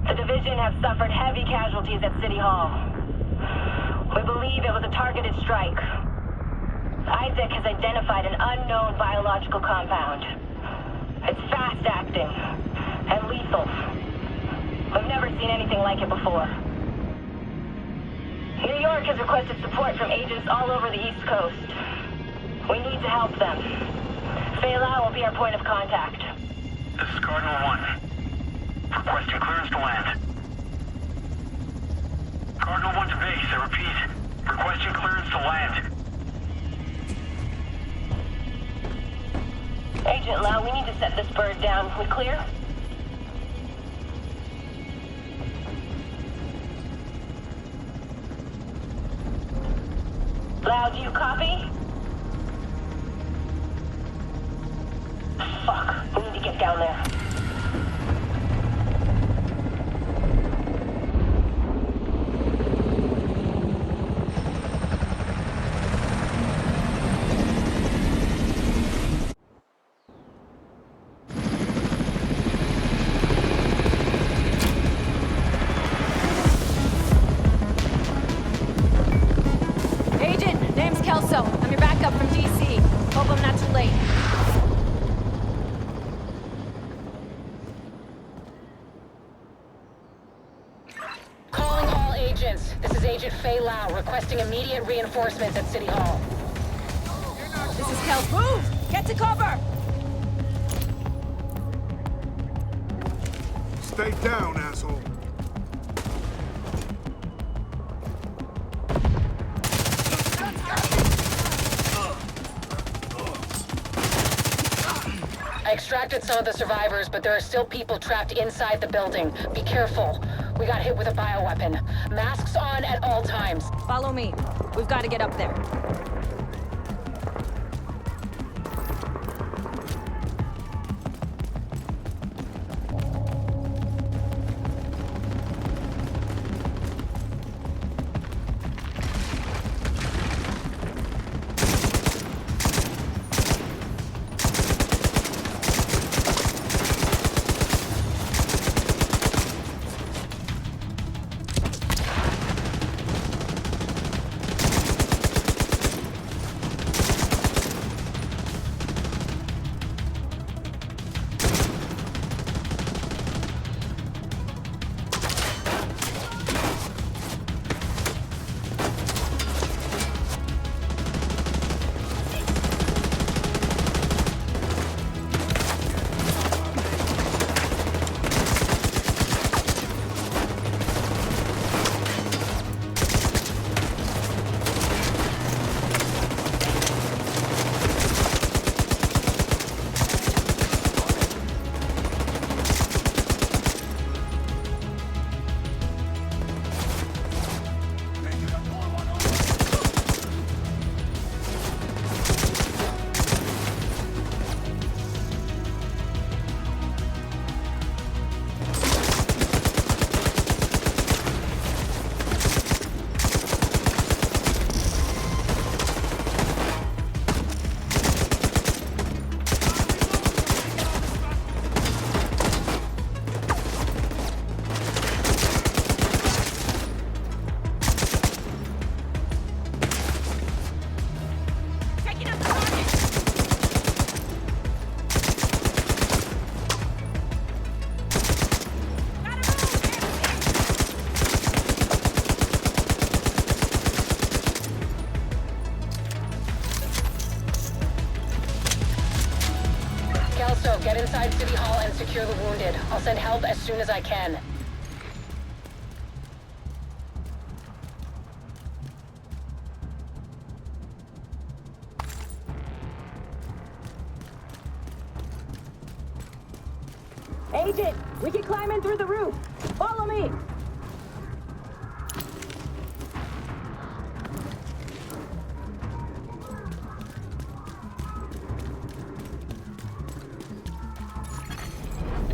The division have suffered heavy casualties at City Hall. We believe it was a targeted strike. Isaac has identified an unknown biological compound. It's fast-acting and lethal. We've never seen anything like it before. New York has requested support from agents all over the East Coast. We need to help them. Faye Lau will be our point of contact. This is Cardinal 1. Requesting clearance to land. Cardinal 1 to base, I repeat. Requesting clearance to land. Agent Lau, we need to set this bird down. We clear? Lau, do you copy? Fuck, we need to get down there. I'm your backup from DC. Hope I'm not too late. Calling all agents. This is Agent Faye Lau requesting immediate reinforcements at City Hall. This is Kel. Move! Get to cover! Stay down, asshole. I extracted some of the survivors, but there are still people trapped inside the building. Be careful. We got hit with a bioweapon. Masks on at all times. Follow me. We've got to get up there. secure the wounded. I'll send help as soon as I can. Agent, we can climb in through the roof. Follow me.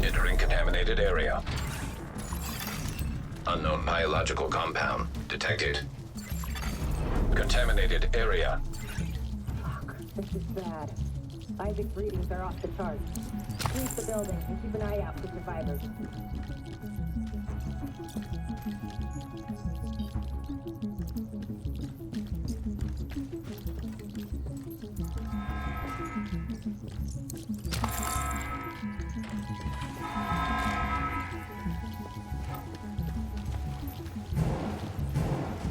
Entering contaminated area. Unknown biological compound detected. Contaminated area. Fuck, this is bad. Isaac's readings are off the charts. Sweep the building and keep an eye out for survivors.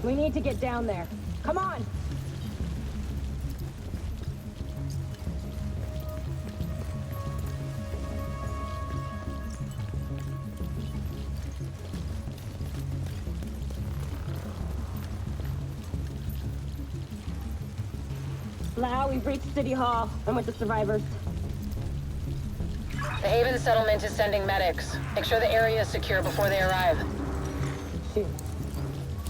We need to get down there. Come on! Lau, we've reached City Hall. I'm with the survivors. The Haven settlement is sending medics. Make sure the area is secure before they arrive. Shoot.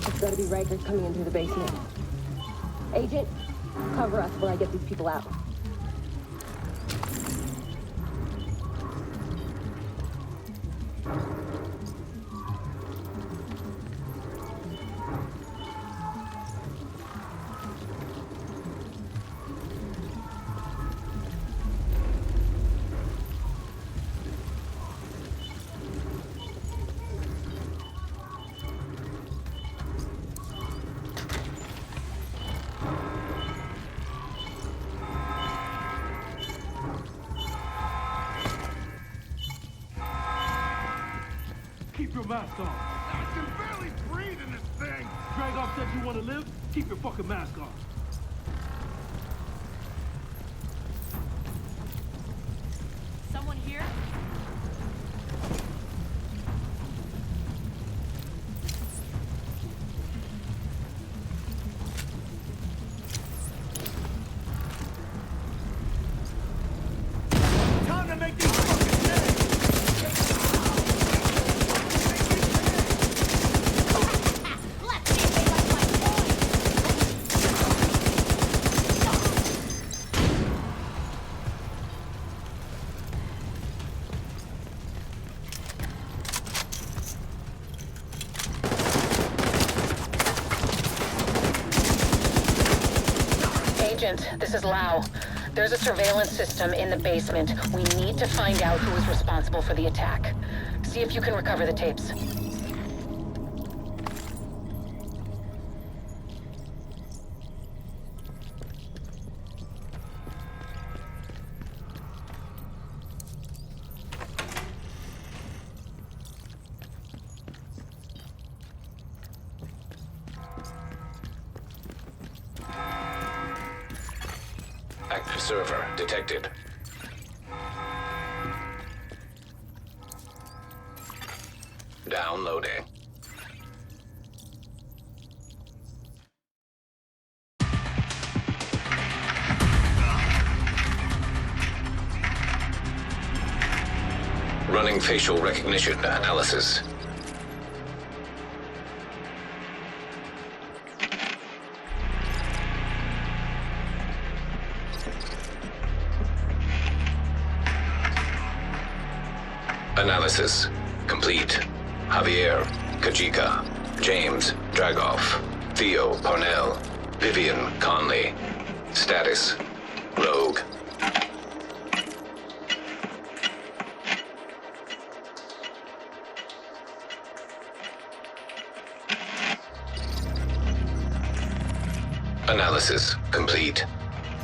It's gotta be Rikers coming in through the basement. Agent, cover us while I get these people out. Keep your mask on. I can barely breathe in this thing. Dragoff said you want to live? Keep your fucking mask on. Someone here? Time to make these fucking dead. Agent, this is Lau. There's a surveillance system in the basement. We need to find out who is responsible for the attack. See if you can recover the tapes. Active server detected. Downloading. Running facial recognition analysis. Analysis complete. Javier, Kajika, James, Dragoff, Theo, Parnell, Vivian, Conley. Status, Rogue. Analysis complete.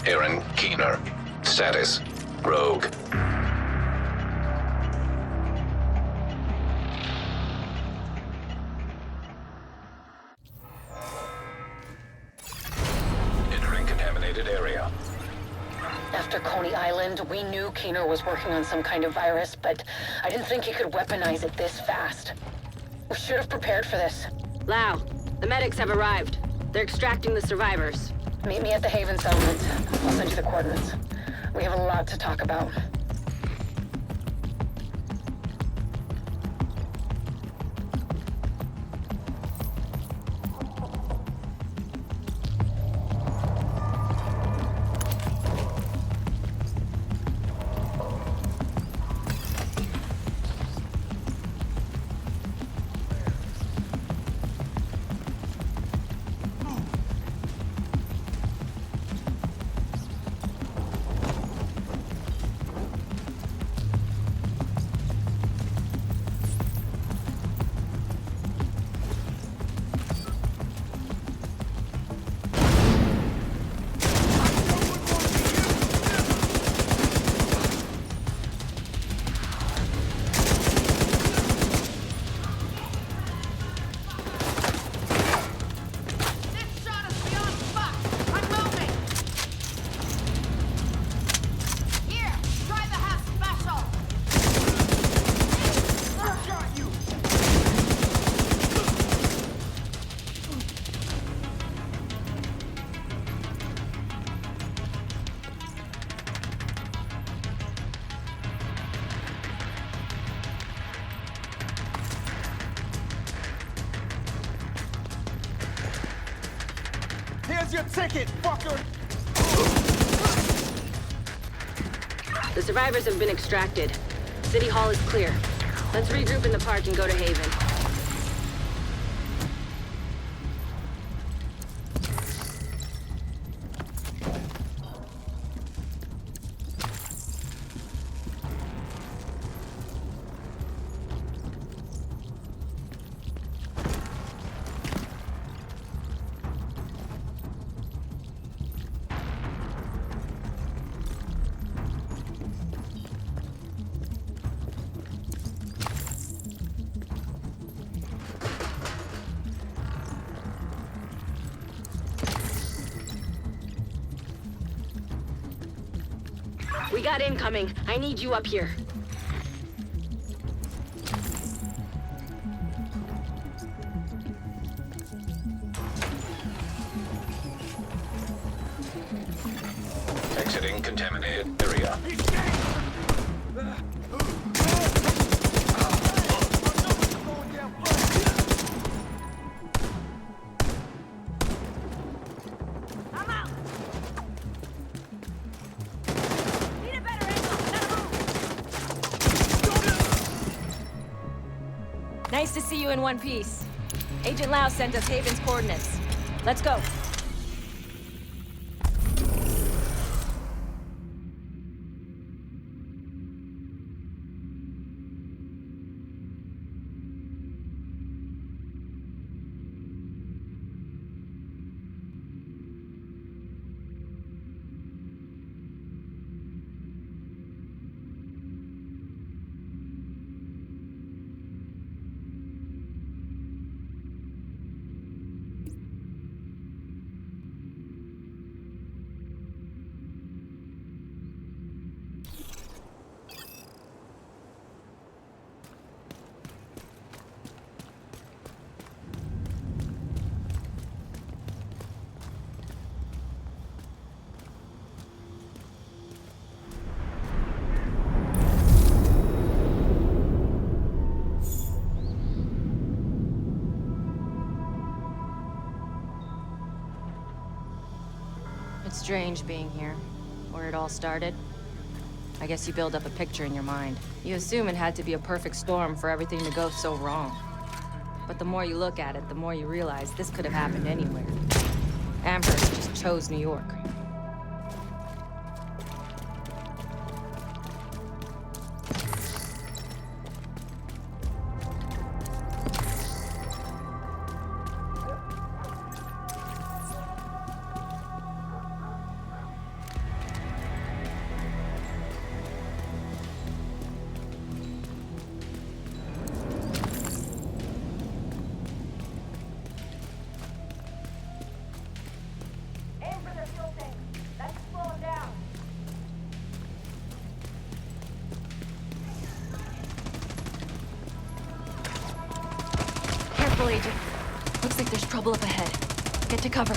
Aaron Keener. Status, Rogue. after Coney Island, we knew Keener was working on some kind of virus, but I didn't think he could weaponize it this fast. We should have prepared for this. Lau, the medics have arrived. They're extracting the survivors. Meet me at the Haven settlement. I'll send you the coordinates. We have a lot to talk about. Here's your ticket, fucker! The survivors have been extracted. City Hall is clear. Let's regroup in the park and go to Haven. We got incoming. I need you up here. Exiting contaminated area. Nice to see you in one piece. Agent Lau sent us Haven's coordinates. Let's go. It's strange being here, where it all started. I guess you build up a picture in your mind. You assume it had to be a perfect storm for everything to go so wrong. But the more you look at it, the more you realize this could have happened anywhere. Amherst just chose New York. Aim for their fuel tank. Careful, Agent. Looks like there's trouble up ahead. Get to cover.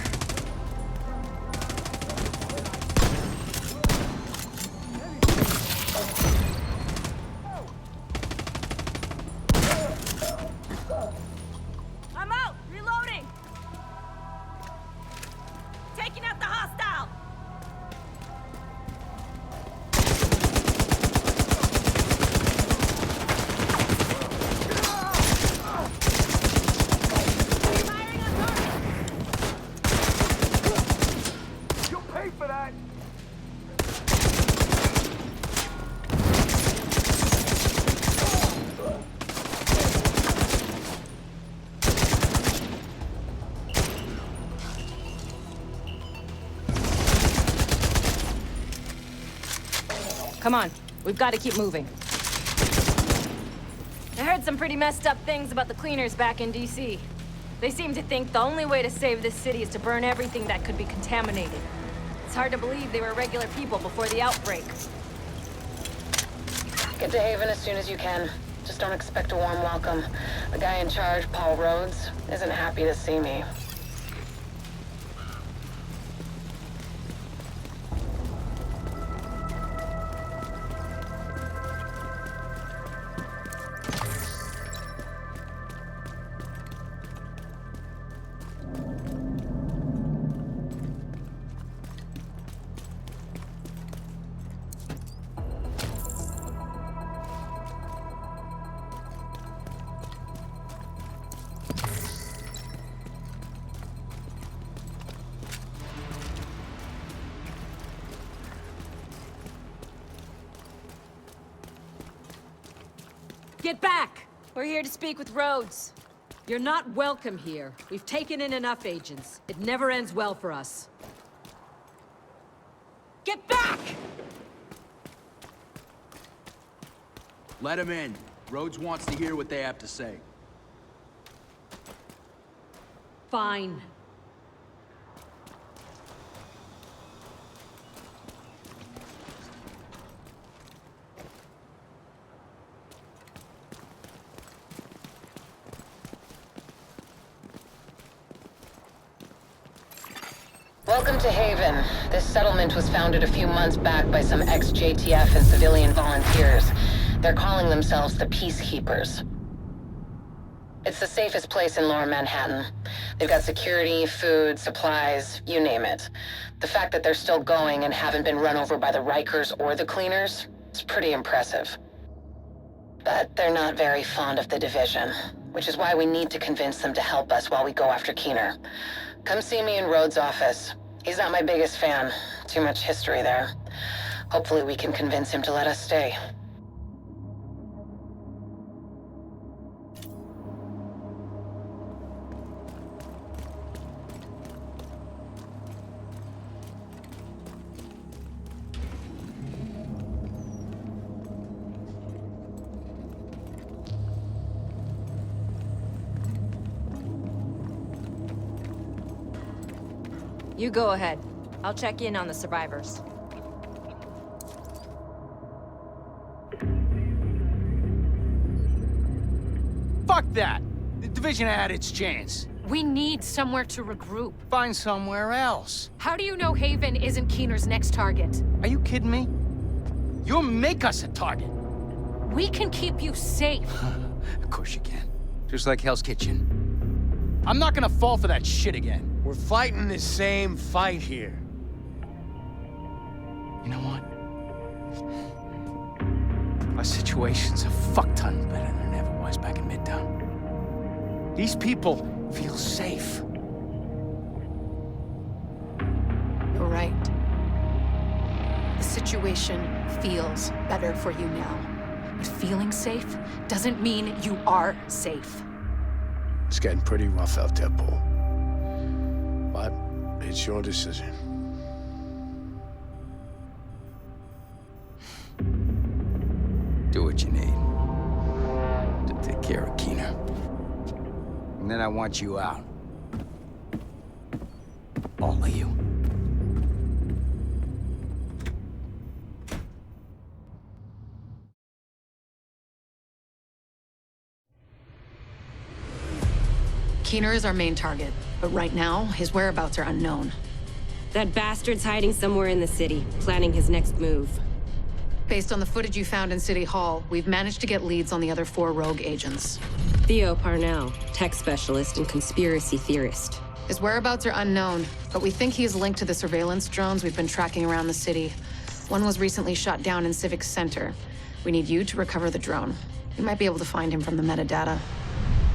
I'm out! Reloading! Taking out the hostile! Firing on target! You'll pay for that! Come on, we've got to keep moving. I heard some pretty messed up things about the cleaners back in DC. They seem to think the only way to save this city is to burn everything that could be contaminated. It's hard to believe they were regular people before the outbreak. Get to Haven as soon as you can. Just don't expect a warm welcome. The guy in charge, Paul Rhodes, isn't happy to see me. Get back! We're here to speak with Rhodes. You're not welcome here. We've taken in enough agents. It never ends well for us. Get back! Let him in. Rhodes wants to hear what they have to say. Fine. Welcome to Haven. This settlement was founded a few months back by some ex-JTF and civilian volunteers. They're calling themselves the Peacekeepers. It's the safest place in Lower Manhattan. They've got security, food, supplies, you name it. The fact that they're still going and haven't been run over by the Rikers or the Cleaners is pretty impressive. But they're not very fond of the division, which is why we need to convince them to help us while we go after Keener. Come see me in Rhodes' office. He's not my biggest fan. Too much history there. Hopefully we can convince him to let us stay. You go ahead. I'll check in on the survivors. Fuck that! The division had its chance. We need somewhere to regroup. Find somewhere else. How do you know Haven isn't Keener's next target? Are you kidding me? You'll make us a target. We can keep you safe. Of course you can. Just like Hell's Kitchen. I'm not gonna fall for that shit again. We're fighting the same fight here. You know what? Our situation's a fuck-ton better than it ever was back in Midtown. These people feel safe. You're right. The situation feels better for you now. But feeling safe doesn't mean you are safe. It's getting pretty rough out there, Paul. But it's your decision. Do what you need to take care of Keener. And then I want you out. All of you. Keener is our main target, but right now, his whereabouts are unknown. That bastard's hiding somewhere in the city, planning his next move. Based on the footage you found in City Hall, we've managed to get leads on the other 4 rogue agents. Theo Parnell, tech specialist and conspiracy theorist. His whereabouts are unknown, but we think he is linked to the surveillance drones we've been tracking around the city. One was recently shot down in Civic Center. We need you to recover the drone. You might be able to find him from the metadata.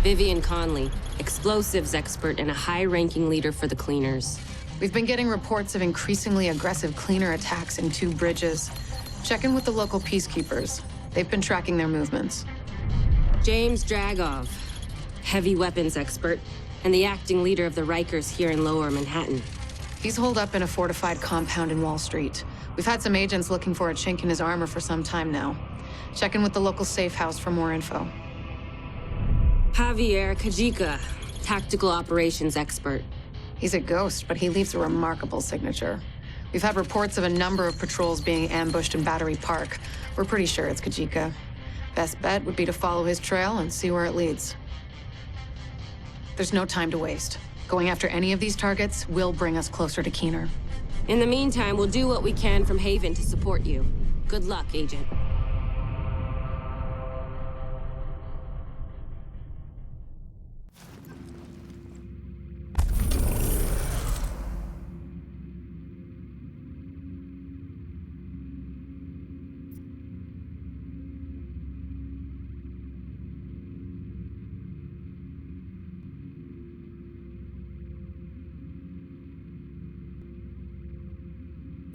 Vivian Conley, explosives expert and a high-ranking leader for the Cleaners. We've been getting reports of increasingly aggressive Cleaner attacks in 2 bridges. Check in with the local peacekeepers. They've been tracking their movements. James Dragov, heavy weapons expert, and the acting leader of the Rikers here in Lower Manhattan. He's holed up in a fortified compound in Wall Street. We've had some agents looking for a chink in his armor for some time now. Check in with the local safe house for more info. Javier Kajika, tactical operations expert. He's a ghost, but he leaves a remarkable signature. We've had reports of a number of patrols being ambushed in Battery Park. We're pretty sure it's Kajika. Best bet would be to follow his trail and see where it leads. There's no time to waste. Going after any of these targets will bring us closer to Keener. In the meantime, we'll do what we can from Haven to support you. Good luck, Agent.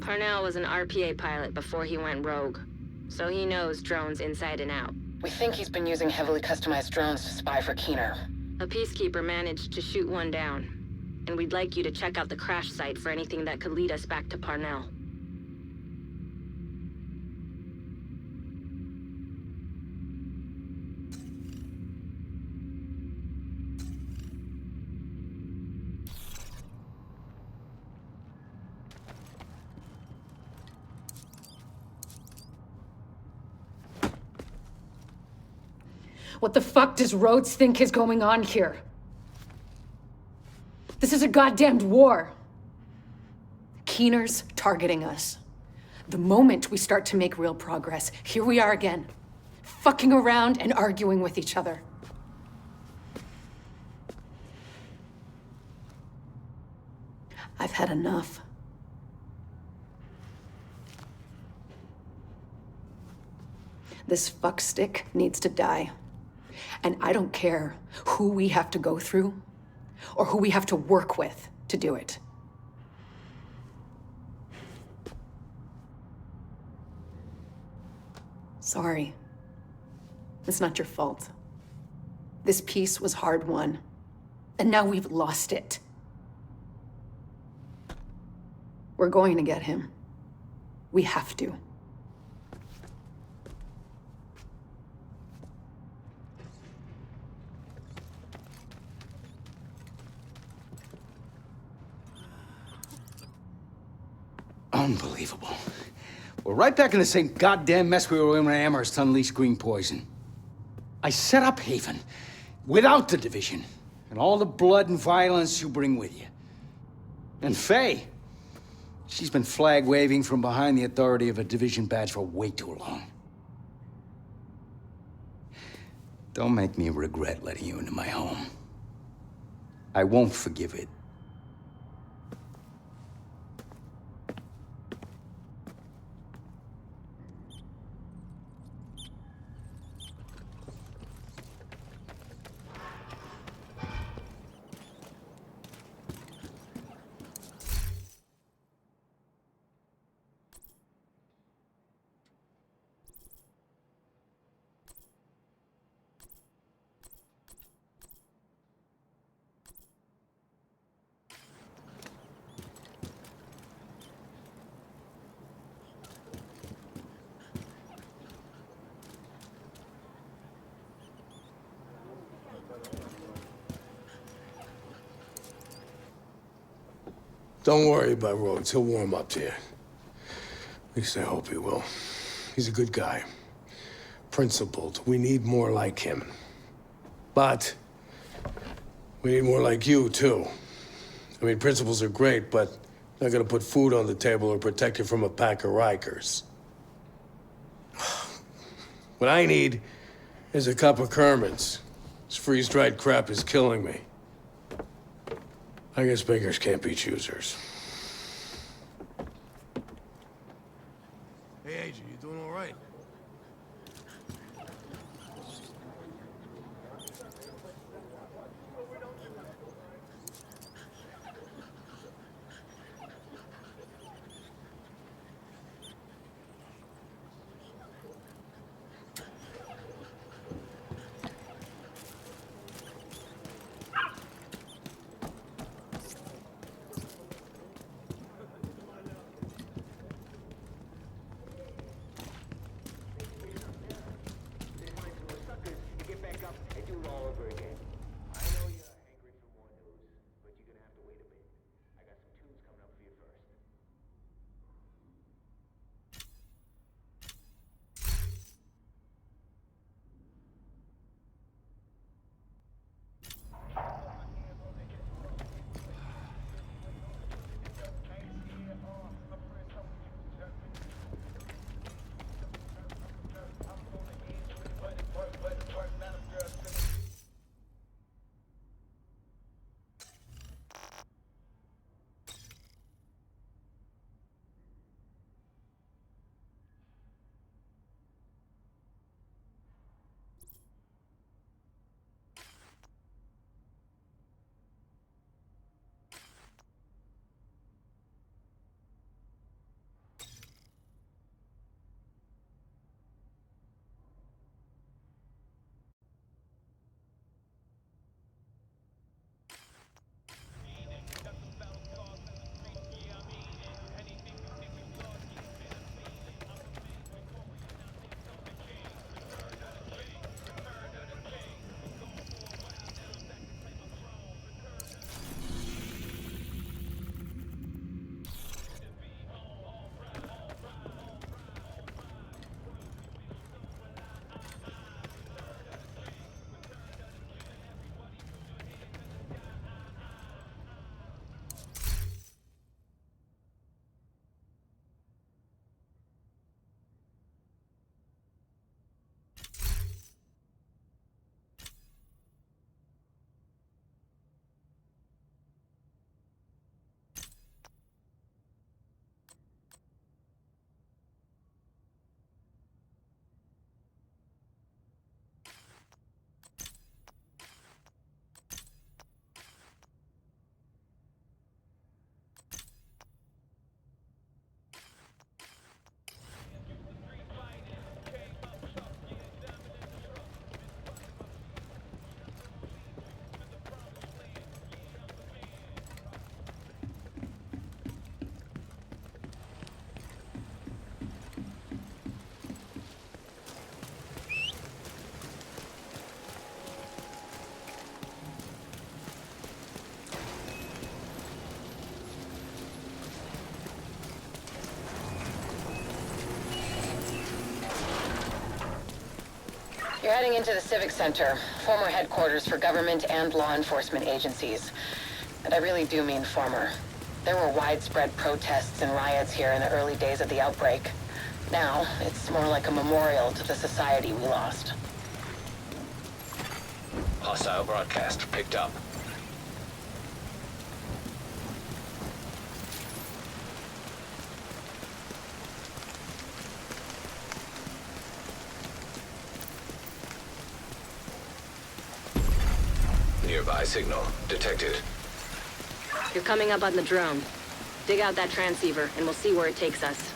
Parnell was an RPA pilot before he went rogue, so he knows drones inside and out. We think he's been using heavily customized drones to spy for Keener. A peacekeeper managed to shoot one down, and we'd like you to check out the crash site for anything that could lead us back to Parnell. What the fuck does Rhodes think is going on here? This is a goddamned war. Keener's targeting us. The moment we start to make real progress, here we are again, fucking around and arguing with each other. I've had enough. This fuckstick needs to die. And I don't care who we have to go through or who we have to work with to do it. Sorry. It's not your fault. This peace was hard won, and now we've lost it. We're going to get him. We have to. Unbelievable. We're right back in the same goddamn mess we were in when Amherst unleashed green poison. I set up Haven without the Division and all the blood and violence you bring with you. And Faye, she's been flag-waving from behind the authority of a Division badge for way too long. Don't make me regret letting you into my home. I won't forgive it. Don't worry about Rhodes. He'll warm up to you. At least I hope he will. He's a good guy. Principled. We need more like him. But We need more like you, too. I mean, principles are great, but not gonna put food on the table or protect you from a pack of Rikers. What I need is a cup of Kerman's. This freeze-dried crap is killing me. I guess beggars can't be choosers. Hey, Agent, you doing all right? You're heading into the Civic Center, former headquarters for government and law enforcement agencies. And I really do mean former. There were widespread protests and riots here in the early days of the outbreak. Now, it's more like a memorial to the society we lost. Hostile broadcast picked up. Nearby signal detected. You're coming up on the drone. Dig out that transceiver, and we'll see where it takes us.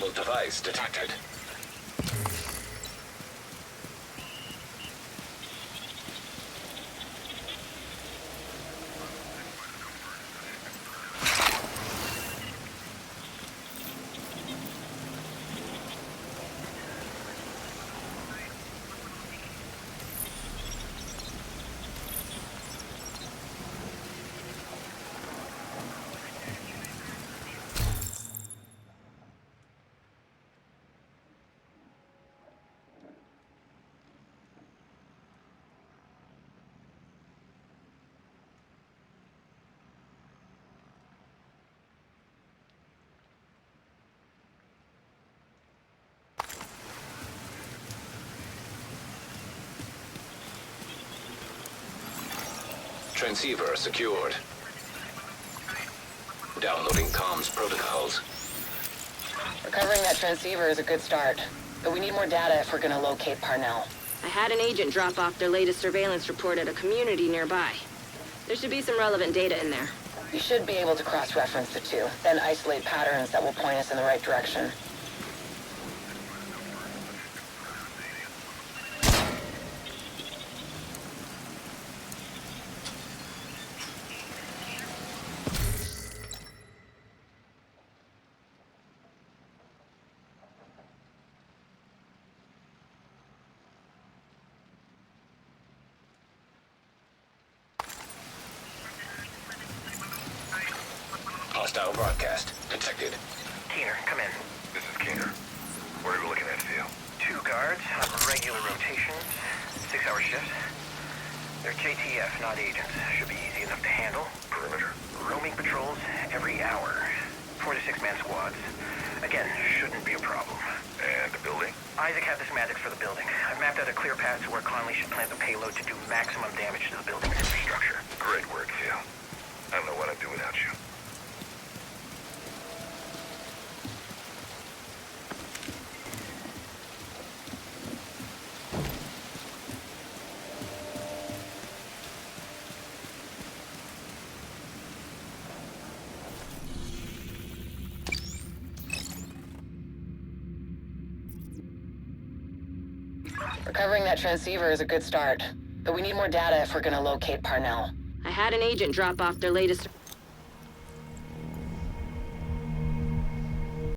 Unreliable device detected. Transceiver secured. Downloading comms protocols. Recovering that transceiver is a good start, but we need more data if we're gonna locate Parnell. I had an agent drop off their latest surveillance report at a community nearby. There should be some relevant data in there. We should be able to cross-reference the two, then isolate patterns that will point us in the right direction. Hostile broadcast detected. Keener, come in. This is Keener. What are we looking at, Theo? 2 guards on regular rotations, 6-hour shifts. They're JTF, not agents. Should be easy enough to handle. Perimeter. Roaming patrols every hour. 4 to 6-man squads. Again, shouldn't be a problem. And the building? Isaac had the schematics for the building. I've mapped out a clear path to where Clancy should plant the payload to do maximum damage to the building's infrastructure. Great work, Theo. I don't know what I'd do without you. Recovering that transceiver is a good start, but we need more data if we're gonna locate Parnell. I had an agent drop off their latest